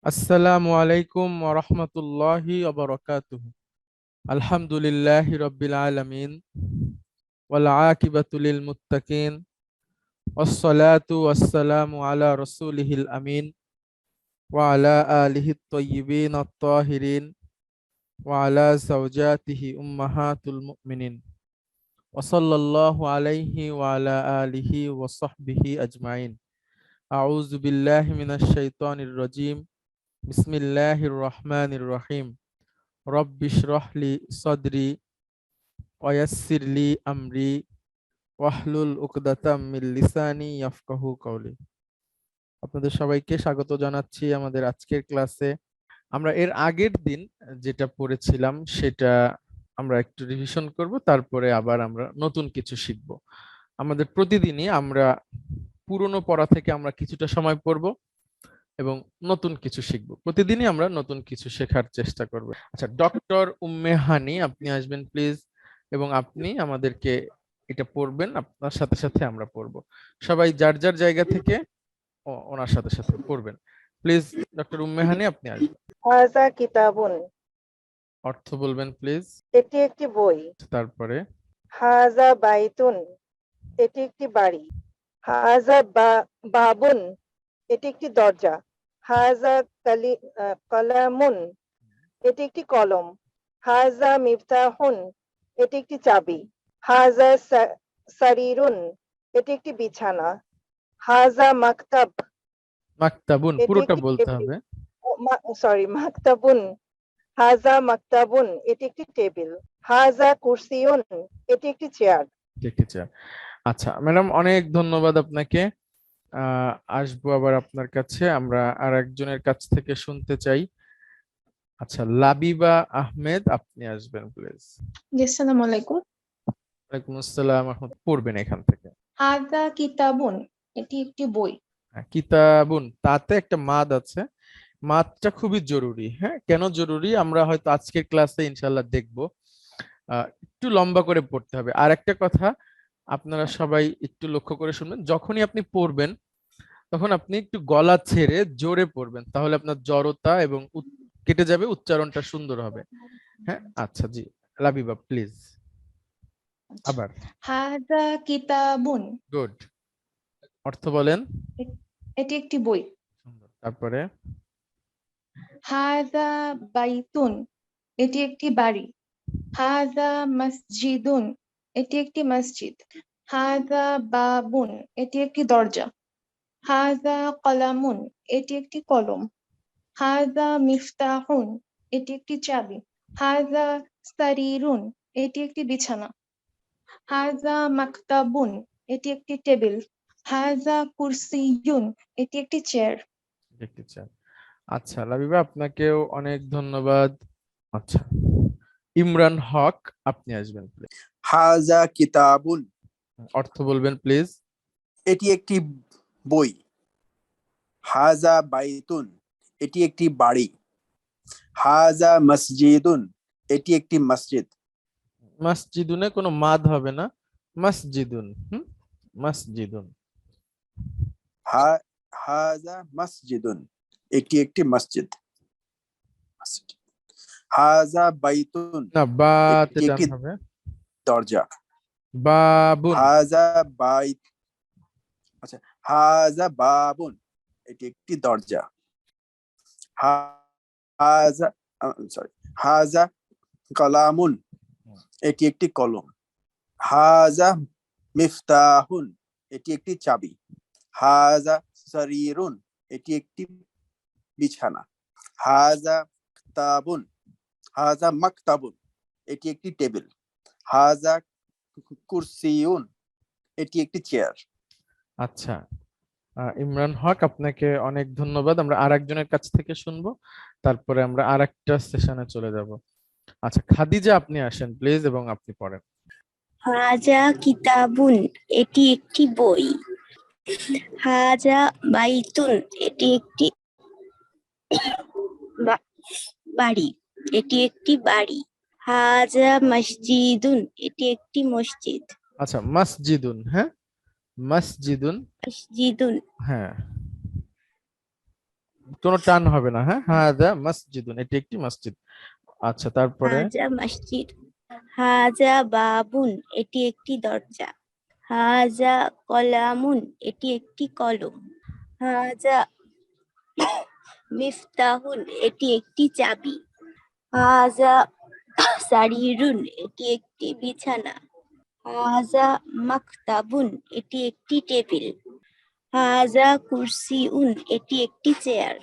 আসসালামু আলাইকুম ওয়া রাহমাতুল্লাহি ওয়া বারাকাতুহু। আলহামদুলিল্লাহি রাব্বিল আলামিন ওয়াল আকিবাতু লিল মুত্তাকিন ওয়াসসালাতু ওয়াসসালামু আলা রাসূলিহিল আমিন ওয়া আলা আলিহিত তাইয়্যিবিন আত-তাহিরিন ওয়া আলা যাওজাতিহি উম্মাহাতুল মুমিনিন ওয়া সাল্লাল্লাহু আলাইহি ওয়া আলা আলিহি ওয়া সাহবিহি আজমাইন। আউযু বিল্লাহি মিনাশ শাইতানির রাজীম। বিসমিল্লাহির রহমানির রহিম। রব্বি ইশরাহ লি সাদরি ওয়া ইয়াসসির লি আমরি ওয়াহলুল উকদাতাম মিন লিসানি ইয়াফকাহু কওলি। আপনাদের সবাইকে স্বাগত জানাচ্ছি আমাদের আজকের ক্লাসে। আমরা এর আগের দিন যেটা পড়েছিলাম সেটা আমরা একটু রিভিশন করব, তারপরে আবার আমরা নতুন কিছু শিখব। আমাদের প্রতিদিনই আমরা পুরনো পড়া থেকে আমরা কিছুটা সময় পড়ব এবং নতুন কিছু শিখব। প্রতিদিনই আমরা নতুন কিছু শেখার চেষ্টা করব। আচ্ছা, ডক্টর উম্মে হানি, আপনি আসবেন প্লিজ, এবং আপনি আমাদেরকে এটা পড়বেন। আপনার সাথে সাথে আমরা পড়ব। সবাই যার যার জায়গা থেকে ওনার সাথে সাথে পড়বেন প্লিজ। ডক্টর উম্মে হানি, আপনি আসবেন। হাজা কিতাবুন, অর্থ বলবেন প্লিজ। এটি একটি বই। তারপরে হাজা বাইতুন, এটি একটি বাড়ি। হাজা বাবুন, এটি একটি দরজা। হাজা কলামুন, এটি একটি কলম। হাজা মিফতাহুন, এটি একটি চাবি। হাজা সারিরুন, এটি একটি বিছানা। হাজা মাকতাব, মাকতাবুন এটি পুরোটা একটি বলতে হবে। মাকতাবুন। হাজা মাকতাবুন, এটি একটি টেবিল। হাজা কুরসিউন, এটি একটি চেয়ার। দেখেছি। আচ্ছা ম্যাডাম, অনেক ধন্যবাদ আপনাকে। আসবো আবার আপনার কাছে। আমরা আর একজনের কাছ থেকে শুনতে চাই। আচ্ছা, লাবিবা আহমেদ, আপনি আসবেন প্লিজ। জি, আসসালামু আলাইকুম। ওয়ালাইকুম আসসালাম। আহমদ, পড়বেন এখান থেকে। হাযা কিতাবুন, এটি একটি বই। কিতাবুন, তাতে একটা মাদ আছে। মাদটা খুবই জরুরি। হ্যাঁ, কেন জরুরি আমরা হয়তো আজকের ক্লাসে ইনশাল্লাহ দেখবো। একটু লম্বা করে পড়তে হবে। আর একটা কথা, আপনারা সবাই একটু লক্ষ্য করে শুনবেন, যখনই আপনি পড়বেন তখন আপনি একটু গলা ছেড়ে জোরে পড়বেন, তাহলে আপনার জড়তা এবং কেটে যাবে, উচ্চারণটা সুন্দর হবে। হ্যাঁ, আচ্ছা জি, লাবিবা প্লিজ আবার। হাযা কিতাবুন, গুড। অর্থ বলেন। এটি একটি বই। সুন্দর। তারপরে হাযা বাইতুন, এটি একটি বাড়ি। হাযা মসজিদুন, এটি একটি মসজিদ। হাযা বাবুন, এটি একটি দরজা। হাযা কলামুন, এটি একটি কলম। হাযা মিফতাহুন, এটি একটি চাবি। হাযা সারিরুন, এটি একটি বিছানা। হাযা মাকতাবুন, এটি একটি টেবিল। হাযা কুরসিয়ুন, এটি একটি চেয়ার। দেখতে চান। আচ্ছা লাবিবা, আপনাকেও অনেক ধন্যবাদ। আচ্ছা, ইমরান হক, আপনি আসবেন প্লিজ। হাজা কিতাবুন, অর্থ বলবেন প্লিজ। এটি একটি বই। হাজা বাইতুন, এটি একটি বাড়ি। হাজা মসজিদুন, এটি একটি মসজিদ। মসজিদুনে কোনো মাদ হবে না, মসজিদুন। মসজিদুন। হাজা মসজিদুন, এটি একটি মসজিদ। হাজা বাইতুন, না, বা এটি টান একটি হবে। দরজা। বাবুন। হাজা বাইত আচ্ছা, হাজা বাবুন, এটি একটি দরজা। হাজা সরি হাজা কালামুন, এটি একটি কলম। হাজা মিফতাহুন, এটি একটি চাবি। হাজা সারিরুন, এটি একটি বিছানা। হাজা মাকতাবুন, এটি একটি টেবিল। হাজা কুরসিউন, এটি একটি চেয়ার। আচ্ছা, ইমরান হক, আপনাকে অনেক ধন্যবাদ। আমরা আরেকজনের কাছ থেকে শুনবো, তারপরে আমরা আরেকটা সেশনে চলে যাব। আচ্ছা, খাদিজা, আপনি আসেন প্লিজ এবং আপনি পড়েন। হাজা কিতাবুন, এটি একটি বই। হাজা বাইতুন, এটি একটি বাড়ি। এটি একটি বাড়ি। হাজা মসজিদুন, এটি একটি মসজিদ। আচ্ছা, মসজিদুন, হ্যাঁ মসজিদুন। মসজিদুন, হ্যাঁ, কোনো টান হবে না, হ্যাঁ। হাযা মাসজিদুন, এটি একটি মসজিদ। আচ্ছা, তারপরে হাজা মসজিদ। হাজা বাবুন, এটি একটি দরজা। হাজা কলামুন, এটি একটি কলম। হাজা মিফতাহুন, এটি একটি চাবি। হাজা সারিরুন, এটি একটি বিছানা। হাজা মাকতাবুন, এটি একটি টেবিল। হাজা কুরসিউন, এটি একটি চেয়ার।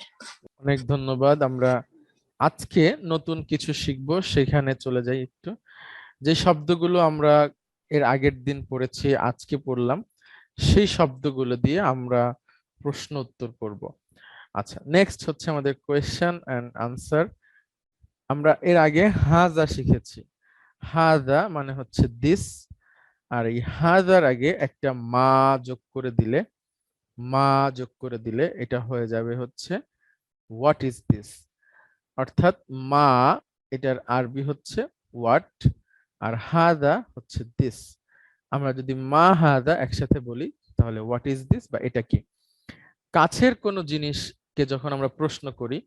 অনেক ধন্যবাদ। আমরা আজকে নতুন কিছু শিখবো, সেখানে চলে যাই একটু। যে শব্দগুলো আমরা এর আগের দিন পড়েছি, আজকে পড়লাম, সেই শব্দগুলো দিয়ে আমরা প্রশ্ন উত্তর করব। আচ্ছা, নেক্সট হচ্ছে আমাদের কোয়েশ্চেন এন্ড আনসার। আমরা এর আগে হাজা শিখেছি। হাজা মানে হচ্ছে দিস, আর এই হাজার আগে একটা মা যোগ করে দিলে এটা হয়ে যাবে হচ্ছে হোয়াট ইজ দিস। অর্থাৎ মা, এটার আরবি হচ্ছে হোয়াট, আর হাদা হচ্ছে দিস। আমরা যদি মা হাদা একসাথে বলি তাহলে হোয়াট ইজ দিস বা এটা কি। কাছের কোনো জিনিসকে যখন আমরা প্রশ্ন করি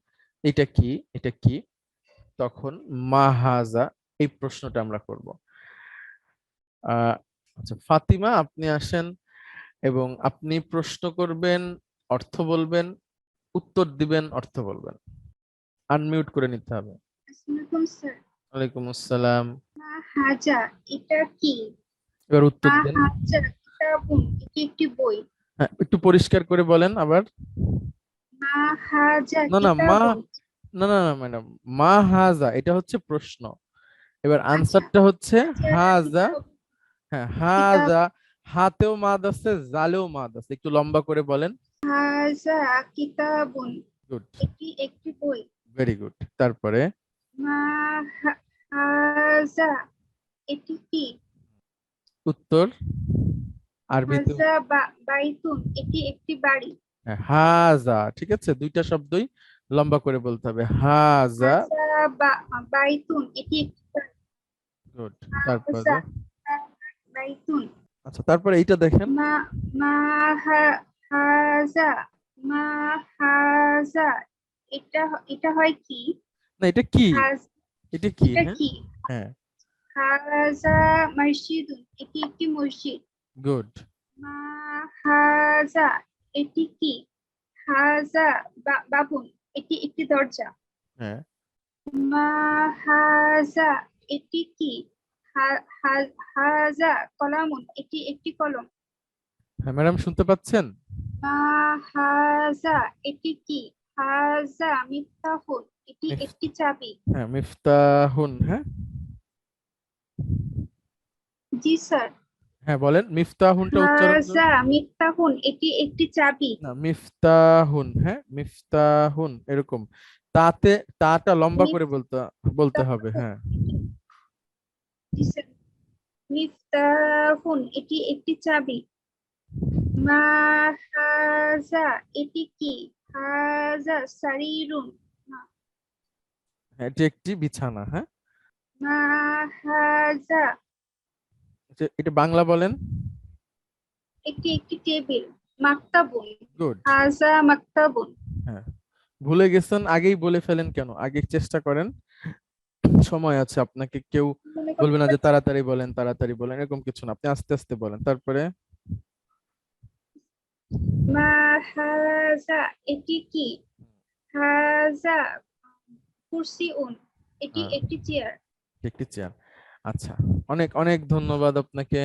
এটা কি, এটা কি, তখন মা হাজা এই প্রশ্নটা আমরা করব। আচ্ছা ফাতিমা, আপনি আসেন এবং আপনি প্রশ্ন করবেন, অর্থ বলবেন, উত্তর দিবেন, অর্থ বলবেন। আনমিউট করে নিতে হবে। আসসালামু স্যার। ওয়ালাইকুম আসসালাম। মা হাজা, এটা কি? এবার উত্তর মা দেন। হাজা কিতাবুন, এটি একটি বই। হ্যাঁ, একটু পরিষ্কার করে বলেন আবার। মা হাজা না না মা, কিতাবুন। না ম্যাডাম, মা হাজা এটা হচ্ছে প্রশ্ন, এবার আচ্ছা, আনসারটা হচ্ছে হাজা হাজা। কিতাব, হ্যাঁ, কিতাব। হাজা, হাতেও মাদ আছে, জালেও মাদ আছে, একটু লম্বা করে বলেন। হাজা কিতাবুন, গুড, এটি একটি বই। Very good. তারপরে মা হাজা, এটি কি? উত্তর আরবিতে। হাজা বাইতুন, এটি একটি বাড়ি। হ্যাঁ, হাজা, ঠিক আছে, দুইটা শব্দই লম্বা করে বলতে হবে। হাজা, হাজা বাইতুন, এটি একটি বাড়ি। গুড। হাজা তারপরে বাইতুন। আচ্ছা, তারপরে এইটা দেখেন। মা মা হাজা, মা হাজা, এটা এটা হয় কি? না, এটা কি, হাজ, এটা কি, এটা হ্যাঁ কি? হ্যাঁ, হাজা মসজিদুন, এটি একটি মসজিদ। গুড। মা হাজা, এটি কি? হাজা বাবুন, এটি একটি দরজা। হ্যাঁ মা হাজা, এটি কি? হাজা কলামুন, এটি একটি কলম। হ্যাঁ ম্যাডাম, শুনতে পাচ্ছেন? মা হাজা, এটি কি? হাজা মিফতাহুন, এটি মিফ- একটি চাবি। হ্যাঁ, মিফতাহুন, হ্যাঁ জি স্যার। হ্যাঁ বলেন, মিফতাহুনটা উচ্চারণ করুন। হাজা মিফতাহুন, এটি একটি চাবি। না, মিফতাহুন, হ্যাঁ মিফতাহুন, এরকম তাতে তাটা লম্বা করে বলতে বলতে হবে, মিফতাহুন, হ্যাঁ। জি স্যার। মিফতাহুন, এটি একটি চাবি। মা হাজা, এটি কি? হাজা সারিরুন, হ্যাঁ, এটি একটি বিছানা, হ্যাঁ। মা হাজা, এটা বাংলা বলেন। এটি একটি টেবিল। মাকতাবুন, গুড। হাজা মাকতাবুন। হ্যাঁ, ভুলে গেছেন, আগেই বলে ফেলেন কেন, আগে চেষ্টা করেন, সময় আছে, আপনাকে কেউ মনে বলবে করতে না যে পারছি। তাড়াতাড়ি বলেন, তাড়াতাড়ি বলেন, এরকম কিছু না, আপনি আস্তে আস্তে বলেন। তারপরে মা হাজা, এটি কি? হাজা কুরসিউন, এটি হ্যাঁ, একটি চেয়ার। একটি চেয়ার। আচ্ছা, অনেক অনেক ধন্যবাদ আপনাকে।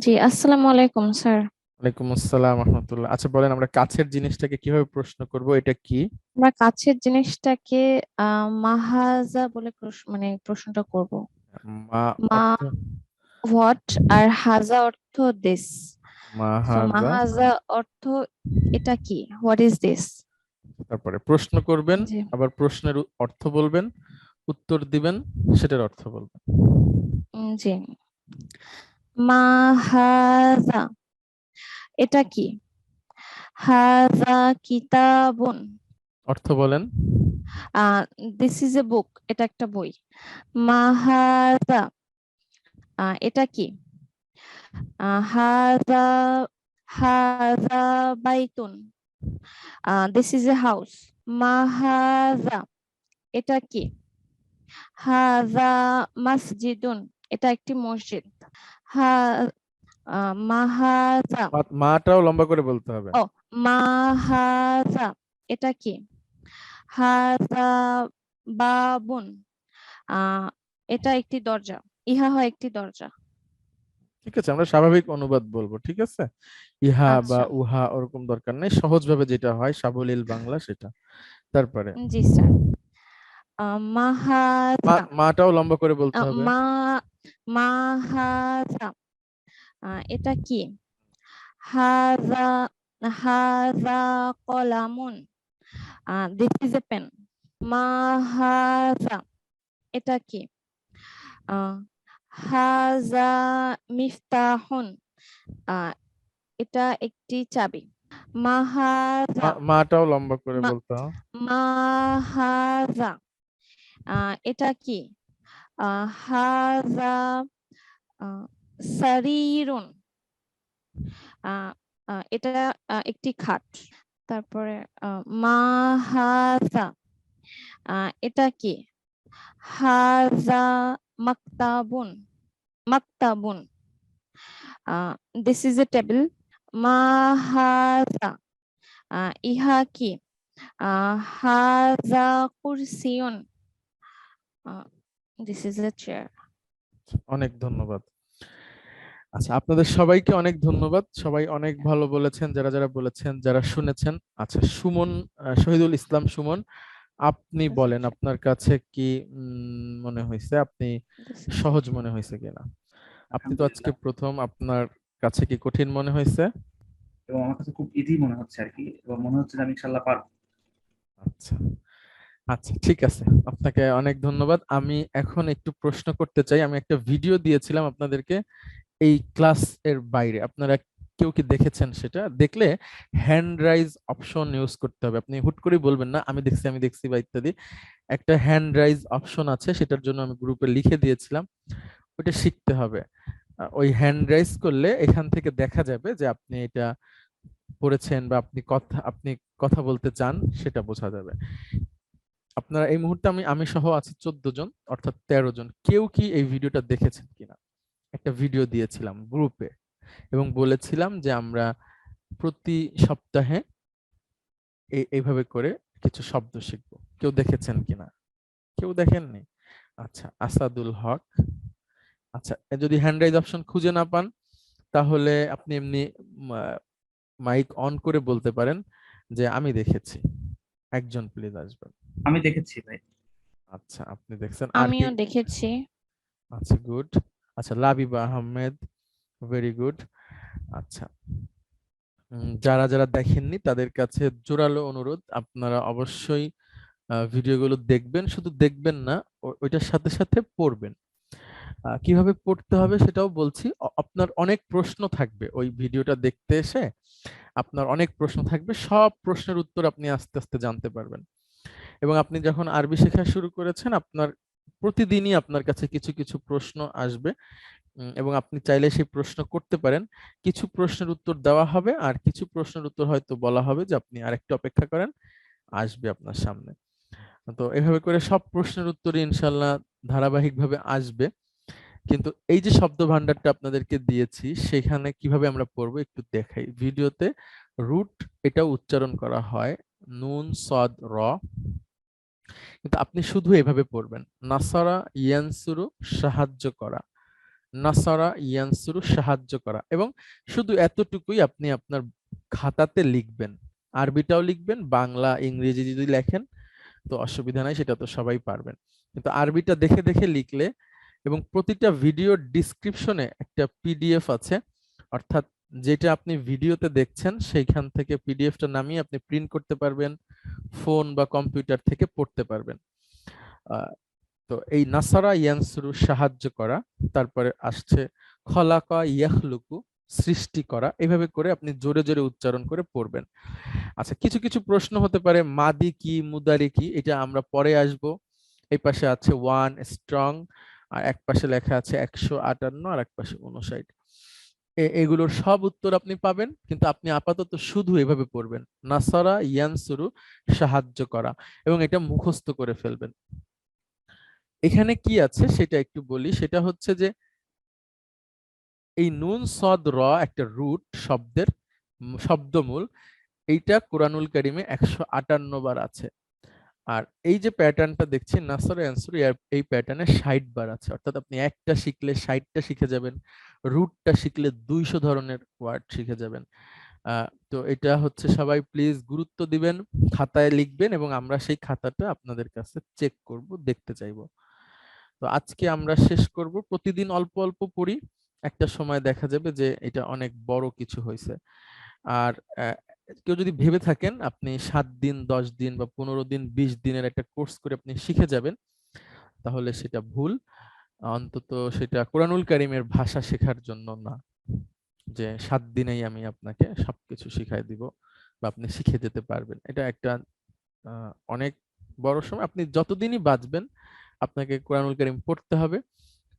জি, আসসালামু আলাইকুম স্যার। ওয়ালাইকুম আসসালাম রহমতুল্লাহ। আচ্ছা বলেন, আমরা কাছের জিনিসটাকে কিভাবে প্রশ্ন করব, এটা কি? আমরা কাছের জিনিসটাকে মাহাজা বলে মানে প্রশ্নটা করব। মা মা অর্থ, হোয়াট, আর হাজা অর্থ দিস। সো মাহাজা। মাহাজা অর্থ এটা কি, হোয়াট ইজ দিস। তারপরে প্রশ্ন করবেন, জি আবার প্রশ্নের অর্থ বলবেন, উত্তর দিবেন, সেটার অর্থ বলবেন। জি। মাহাজা, এটা কি? হাজা কিতাবুন, অর্থ বলেন। আহ দিস ইজ এ বুক, এটা একটা বই। মাহাজা, এটা কি? হাজা হাজা Baitun, this is a house. মা হাযা, এটা কি? হাযা মসজিদুন, এটা একটি মসজিদ। হা মা হাযা, মাটাও লম্বা করে বলতে হবে। ও মা হাযা, এটা কি? হাযা বাবুন, এটা একটি দরজা। ইহা হয় একটি দরজা। ঠিক আছে, আমরা স্বাভাবিক অনুবাদ বলবো, ঠিক আছে? ইহা বা আচ্ছা, উহা ওরকম দরকার নেই, সহজভাবে যেটা হয় সাবলীল বাংলা সেটা। তারপরে জি স্যার। মা হাযা, মাটাও লম্বা করে বলতে হবে। মা মা হাযা, এটা কি? হাযা হাযা কলামুন, দিস ইজ এ পেন। মা হাযা, এটা কি? হাযা মিফতাহুন, এটা একটি চাবি। মা হাযা মাটাও লম্বা করে মা বলতে হবে। মা হাযা, এটা কি? হাযা সারিরুন, এটা একটি খাট। তারপরে মা হাযা, এটা কি? হাযা মাকতাবুন, মাকতাবুন, দিস ইজ এ টেবিল। মা হাযা, ইহা কি? হাযা কুরসিয়ুন, দিস ইজ এ চেয়ার। অনেক ধন্যবাদ। আচ্ছা, আপনাদের সবাইকে অনেক ধন্যবাদ, সবাই অনেক ভালো বলেছেন, যারা যারা বলেছেন, যারা শুনেছেন। আচ্ছা, সুমন, শহীদুল ইসলাম সুমন, আপনি বলেন আপনার কাছে কি মনে হয়েছে, আপনি সহজ মনে হয়েছে কিনা? আপনি তো আজকে আলহামদুলিল্লাহ, প্রথম, আপনার কাছে কি কঠিন মনে হয়েছে? এবং আমার কাছে খুব ইজি মনে হচ্ছে আর কি, এবং মনে হচ্ছে যে আমি ইনশাল্লাহ পারবো। আচ্ছা আচ্ছা, ঠিক আছে, আপনাকে অনেক ধন্যবাদ। আমি এখন একটু প্রশ্ন করতে চাই। আমি একটা ভিডিও দিয়েছিলাম আপনাদেরকে এই ক্লাস এর বাইরে, আপনারা কেউ কি দেখেছেন? সেটা দেখলে হ্যান্ড রাইজ অপশন ইউজ করতে হবে। আপনি হুট করে বলবেন না আমি দেখছি বা ইত্যাদি। একটা হ্যান্ড রাইজ অপশন আছে, সেটার জন্য আমি গ্রুপে লিখে দিয়েছিলাম, ওইটা শিখতে হবে। ওই হ্যান্ড রাইজ করলে এখান থেকে দেখা যাবে যে আপনি এটা পড়েছেন বা আপনি কথা বলতে চান, সেটা বোঝা যাবে। আপনারা এই মুহূর্তে, আমি আমি সহ আছি 14 জন, অর্থাৎ 13 জন। কেউ কি এই ভিডিওটা দেখেছেন কিনা? একটা ভিডিও দিয়েছিলাম গ্রুপে এবং বলেছিলাম যে আমরা প্রতি সপ্তাহে এইভাবে করে কিছু শব্দ শিখবো। কেউ দেখেছেন কিনা? কেউ দেখেননি? আচ্ছা, আসাদুল হক। আচ্ছা, যদি হ্যান্ড রাইজ অপশন খুঁজে না পান, তাহলে আপনি এমনি মাইক অন করে বলতে পারেন যে আমি দেখেছি। একজন প্লিজ আসবেন। আমি দেখেছি ভাই। আচ্ছা, আপনি দেখছেন, আর কি? আমিও দেখেছি। আচ্ছা, গুড। আচ্ছা, লাবিবা আহমেদ, ভেরি গুড। আচ্ছা, যারা যারা দেখেননি তাদের কাছে জোরালো অনুরোধ, আপনারা অবশ্যই ভিডিওগুলো দেখবেন, শুধু দেখবেন না, ওইটার সাথে সাথে পড়বেন। কিভাবে পড়তে হবে সেটাও বলছি। আপনার অনেক প্রশ্ন থাকবে ওই ভিডিওটা দেখতে এসে, আপনার অনেক প্রশ্ন থাকবে, সব প্রশ্নের উত্তর আপনি আস্তে আস্তে জানতে পারবেন। এবং আপনি যখন আরবি শেখা শুরু করেছেন, আপনার প্রতিদিনই আপনার কাছে কিছু কিছু প্রশ্ন আসবে, এবং আপনি চাইলে সেই প্রশ্ন করতে পারেন। কিছু প্রশ্নের উত্তর দেওয়া হবে, আর কিছু প্রশ্নের উত্তর হয়তো বলা হবে যে আপনি আরেকটু অপেক্ষা করেন, আসবে আপনার সামনে। তো এভাবে করে সব প্রশ্নের উত্তরই ইনশাল্লাহ ধারাবাহিকভাবে আসবে। কিন্তু এই যে শব্দ ভান্ডারটা আপনাদেরকে দিয়েছি, সেখানে কিভাবে আমরা পড়বো একটু দেখাই ভিডিওতে। রুট, এটা উচ্চারণ করা হয় নুন সদ র, কিন্তু আপনি শুধু এভাবে পড়বেন, নাসারা ইয়ানসুরু, সাহায্য করা। নাসারা ইয়ানসুরু, সাহায্য করা। এবং শুধু এতটুকুই আপনি আপনার খাতাতে লিখবেন। আরবিটাও লিখবেন, বাংলা ইংরেজি যদি লেখেন তো অসুবিধা নাই, সেটা তো সবাই পারবেন। কিন্তু আরবিটা দেখে দেখে লিখলে, এবং প্রতিটা ভিডিওর ডিসক্রিপশনে একটা পিডিএফ আছে, অর্থাৎ যেটা আপনি ভিডিওতে দেখছেন সেইখান থেকে পিডিএফটা নামিয়ে আপনি প্রিন্ট করতে পারবেন, ফোন বা কম্পিউটার থেকে পড়তে পারবেন। তো এই নাসারা ইয়ানসুরু, সাহায্য করা, তারপরে আসছে খলাকা ইয়াখলুকু, সৃষ্টি করা। এভাবে করে আপনি জোরে জোরে উচ্চারণ করে পড়বেন। আচ্ছা, কিছু কিছু প্রশ্ন হতে পারে, মাদি কি, মুদারি কি, এটা আমরা পরে আসব। এই পাশে আছে ওয়ান স্ট্রং, আর এক পাশে লেখা আছে 158, আর এক পাশে 59। এগুলোর সব উত্তর আপনি পাবেন, কিন্তু আপনি আপাতত শুধু এভাবে পড়বেন, নাসারা ইয়ানসুরু, সাহায্য করা, এবং এটা মুখস্থ করে ফেলবেন। এখানে কি আছে সেটা একটু বলি, সেটা হচ্ছে যে এই নুন সদ র একটা রুট শব্দের শব্দমূল, এইটা কোরআনুল কারিমে 158 বার আছে। আর এই যে প্যাটার্নটা দেখছি নাসারা ইয়ানসুরু, এই প্যাটার্নে 60 বার আছে, অর্থাৎ আপনি একটা শিখলে 60টা শিখে যাবেন, রুটটা শিখলে 200 ধরনের ওয়ার্ড শিখে যাবেন। তো এটা হচ্ছে সবাই প্লিজ গুরুত্ব দিবেন, খাতায় লিখবেন, এবং আমরা সেই খাতাটা আপনাদের কাছে চেক করব, দেখতে চাইবো। তো আজকে আমরা শেষ করব, প্রতিদিন অল্প অল্প পড়ি, একটা সময় দেখা যাবে যে এটা অনেক বড় কিছু হয়েছে। আর কেউ যদি ভেবে থাকেন আপনি 7 দিন 10 দিন বা 15 দিন 20 দিনের একটা কোর্স করে আপনি শিখে যাবেন, তাহলে সেটা ভুল। অন্তত সেটা কোরআনুল কারিমের ভাষা শেখার জন্য না, যে 7 দিনেই আমি আপনাকে সবকিছু শিখাই দিব বা আপনি শিখে যেতে পারবেন। এটা একটা অনেক বড় সময়। আপনি যতদিনই বাঁচবেন আপনাকে কোরআনুল কারিম পড়তে হবে,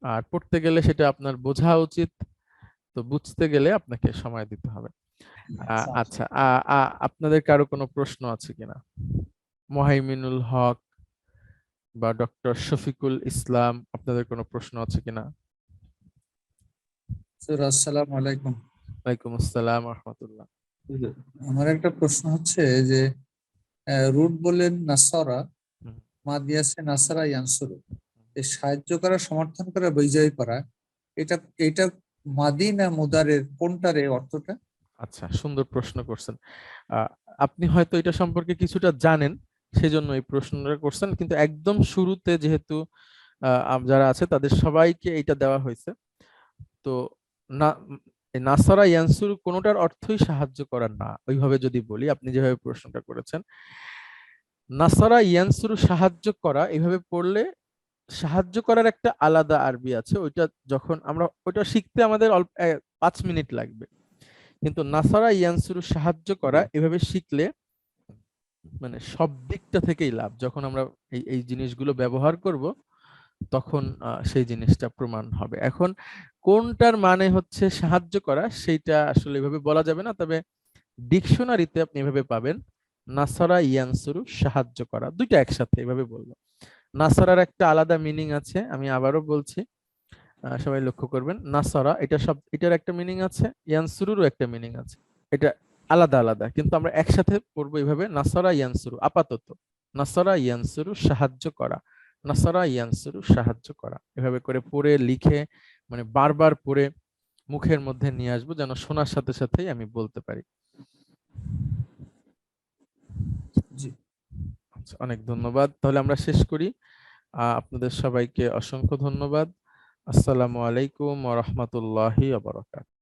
আর পড়তে গেলে সেটা আপনার বোঝা উচিত, তো বুঝতে গেলে আপনাকে সময় দিতে হবে। আচ্ছা, আপনাদের কারো কোনো প্রশ্ন আছে কিনা? মোহাইমিনুল হক বা ডক্টর শফিকুল ইসলাম, আপনাদের কোনো প্রশ্ন আছে কিনা? স্যার আসসালামু আলাইকুম। ওয়ালাইকুম আসসালাম রাহমাতুল্লাহ। আমার একটা প্রশ্ন হচ্ছে যে রুট বলেন নাসারা, মাদি আছে নাসারা ইয়ানসুরু, এই সাহায্য করা, সমর্থন করা, বিজয় করা, এটা এটা মাদি না মুদারের, কোনটার এই অর্থটা? আচ্ছা, সুন্দর প্রশ্ন করছেন। আপনি হয়তো এটা সম্পর্কে কিছুটা জানেন, সেজন্য এই প্রশ্নটা করছেন, কিন্তু একদম শুরুতে যেহেতু যারা আছে তাদের সবাইকে এটা দেওয়া হয়েছে, তো না, নাসারা ইয়ানসুর কোনোটার অর্থই সাহায্য করা না। ওইভাবে যদি বলি, আপনি যেভাবে প্রশ্নটা করেছেন, নাসারা ইয়ানসুর সাহায্য করা, এইভাবে পড়লে সাহায্য করার একটা আলাদা আরবি আছে, ওইটা যখন আমরা ওইটা শিখতে আমাদের অল্প 5 মিনিট লাগবে, কিন্তু নাসারা ইয়ানসুরু সাহায্য করা এভাবে শিখলে মানে সব দিকটা থেকেই লাভ। যখন আমরা এই এই জিনিসগুলো ব্যবহার করব তখন সেই জিনিসটা প্রমাণ হবে। এখন কোনটার মানে হচ্ছে সাহায্য করা সেইটা আসলে এভাবে বলা যাবে না, তবে ডিকশনারিতে আপনি এভাবে পাবেন, নাসারা ইয়ানসুরু, সাহায্য করা, দুইটা একসাথে এভাবে বলবো। নাসারার একটা আলাদা মিনিং আছে, আমি আবারও বলছি, সবাই লক্ষ্য করবেন। নাসারা এটার একটা মিনিং আছে, ইয়ানসুরুরও একটা মিনিং আছে, এটা আলাদা আলাদা, কিন্তু আমরা একসাথে পড়বো এইভাবে, নাসারা ইয়ানসুরু। আপাতত নাসারা ইয়ানসুরু, সাহায্য করা, নাসারা ইয়ানসুরু, সাহায্য করা, এভাবে করে পড়ে লিখে মানে বারবার পড়ে মুখের মধ্যে নিয়ে আসবো, যেন শোনার সাথে সাথেই আমি বলতে পারি। আচ্ছা, অনেক ধন্যবাদ। তাহলে আমরা শেষ করি। আপনাদের সবাইকে অসংখ্য ধন্যবাদ। আসসালামু আলাইকুম ওয়া রাহমাতুল্লাহি ওয়া বারাকাতুহু।